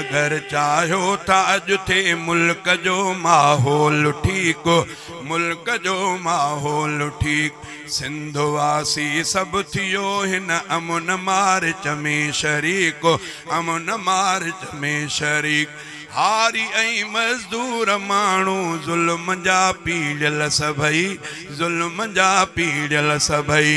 अगर चाहो था अज थे मुल्क जो माहौल ठीक, मुल्क जो माहौल ठीक। सिंध वासी सब थियो हिन अमुन मार्च में शरीक, अमुन मार्च में शरीक। हारी ऐं मजदूर माण्हू ज़ुल्म जा पीड़ियल सभई, ज़ुल्म जा पीड़ियल सभई।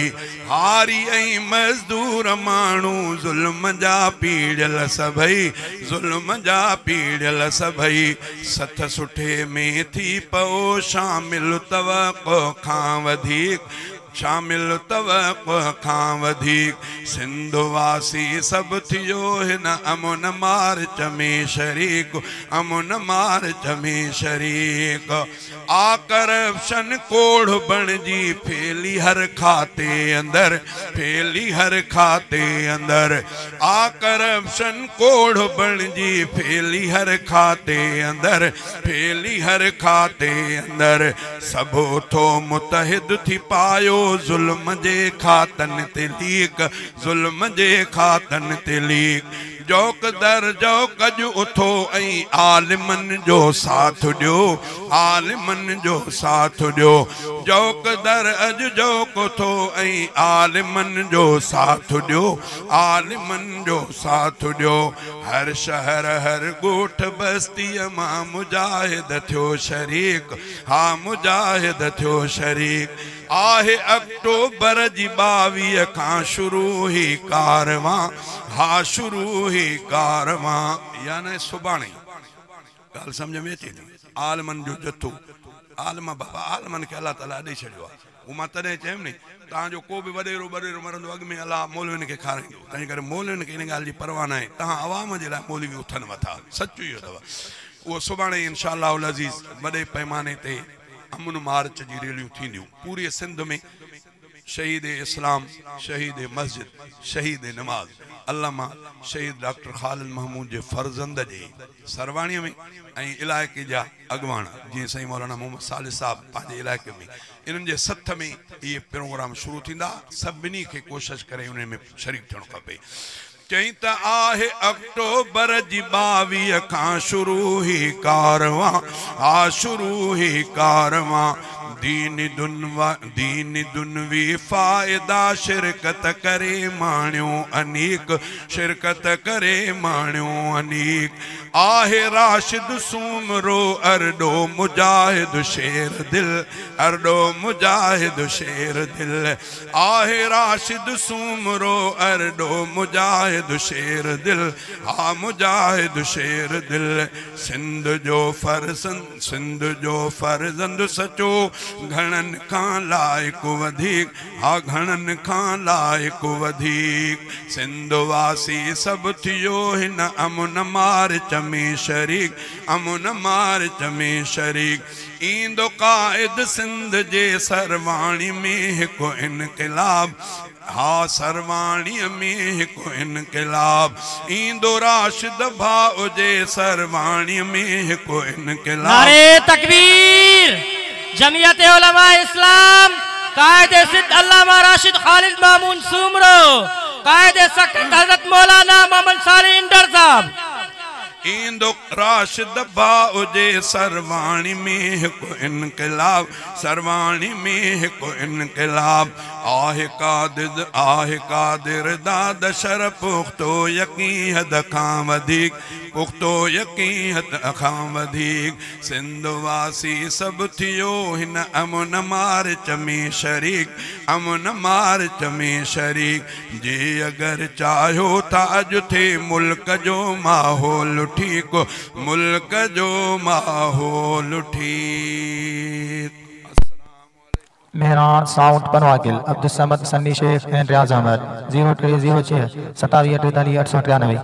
हारी ऐं मजदूर माण्हू ज़ुल्म जा पीड़ियल सभई, ज़ुल्म जा पीड़ियल सभई। सथ सुठे में थी पओ शामिल तवक़्क़ो खां वधीक, शामिल तवक़्क़ो खां वधीक। सिंध वासी सब थियो हिन अमुन मार्च में शरीक, अमुन मार्च में शरीक। आ करप्शन कोढ़ बणजी फैली हर खाते अंदर, फैली हर खाते अंदर। आ करप्शन कोढ़ बणजी फैली हर खाते अंदर, फैली हर खाते अंदर। सबो थो मुतहिद थी पायो ज़ुल्म जे खातन ते लीक, ज़ुल्म जे खातन ते लीक। जौक दर जौक अज उथो ऐं आलिमन जो साथ ॾियो, आलिमन जो साथ ॾियो। जौक दर अज जौक उथो ऐं आलिमन जो साथ ॾियो, आलिमन जो साथ ॾियो। हर शहर हर ॻोठ बस्तीअ मां मुजाहिद थियो शरीक, हा मुजाहिद थियो शरीक। आहे अक्टूबर जी 22 खां शुरू ही कारवां, हा शुरू ही कारवां। यानी सुभाणे ॻाल्हि सम्झ में अचे थी। आलमन जो जथो, आलम बाबा आलमन खे अल्लाह ताला ॾेई छॾियो आहे। उहो मां तॾहिं चयुमि नी, तव्हांजो को बि वॾेरो वॾेरो मरंदो अॻु में अलाह मौलवियुनि खे खाराईंदो। तंहिं करे मौलवियुनि खे इन ॻाल्हि जी परवाह न आहे। तव्हां आवाम जे लाइ मौलवी उथनि मथा, सचु इहो अथव। उहो सुभाणे इंशाअल्लाह उल अज़ीज़ वॾे पैमाने ते अमुन मार्च जी रैलियूं थींदियूं पूरे सिंध में। शहीद इस्लाम, शहीद मस्जिद, शहीद नमाज अल्लामा शहीद डॉक्टर ख़ालिद महमूद जे फर्जंद जे सरवाणीअ में ऐं इलाइक़े जा अॻवान जीअं साईं मौलाना मोहम्मद सालिह साहब पंहिंजे इलाइक़े में, इन्हनि जे सथ में इहे प्रोग्राम शुरू थींदा। सभिनी खे कोशिशि करे उन में शरीक थियणो खपे। चई त आहे अक्टूबर जी 22 खां शुरू ही कारवां, हा शुरू ही कारवां। दीन दुनवी फ़ाइदा शिरकत करे माण्यो अनीक, शिरकत करे माण्यो अनीक। आहे राशिद सूमरो अरडो मुजाहिद शेर दिल, अरडो मुजाहिद शेर दिल। आहे राशिद सूमरो अरडो मुजाहिद शेर दिल, हा मुजाहिद शेर दिल। सिंध जो फर्जंद, सिंध जो फर्जंद सचो घणन खां लाइक वधीक, हा घणन खां लाइक वधीक। सिंध वासी सब थियो हिन अमुन मार्च में शरीक, अमुन मार्च में शरीक। ईंदो काइद सिंध जे सरवाणी में हिकु इनकलाब, हा सरवाणीअ में हिकु इनकलाब। ईंदो राशिद भाउ जे सरवाणीअ में हिकु इनकलाब। नारे तकबीर। जमियत उलमा इस्लाम, कायदे सिद्ध अल्लामा राशिद खालिद महमूद सूमरो, कायदे सख्त हज़रत मौलाना मोहम्मद सालिह इंदर साहब। ईंदो राशिद भाउ जे सरवाणी में हिकु इनकलाब, सरवाणी में हिकु इनकलाब। आहे कादिर दाद शर पुख्तो यकीन हद खां वधीक, पुख्तो यकीन हद खां वधीक। सिंध वासी सब थियो हिन अमुन मार्च में शरीक, अमुन मार्च में शरीक। जे अगर चाहो था अज थे मुल्क जो माहौल ठीक, मुल्क जो माहौल ठीक। मेहरान साउंड बनवाकिल अब्दुल समद सन्नी शेख एंड रियाज अहमद 0306 27 43 893।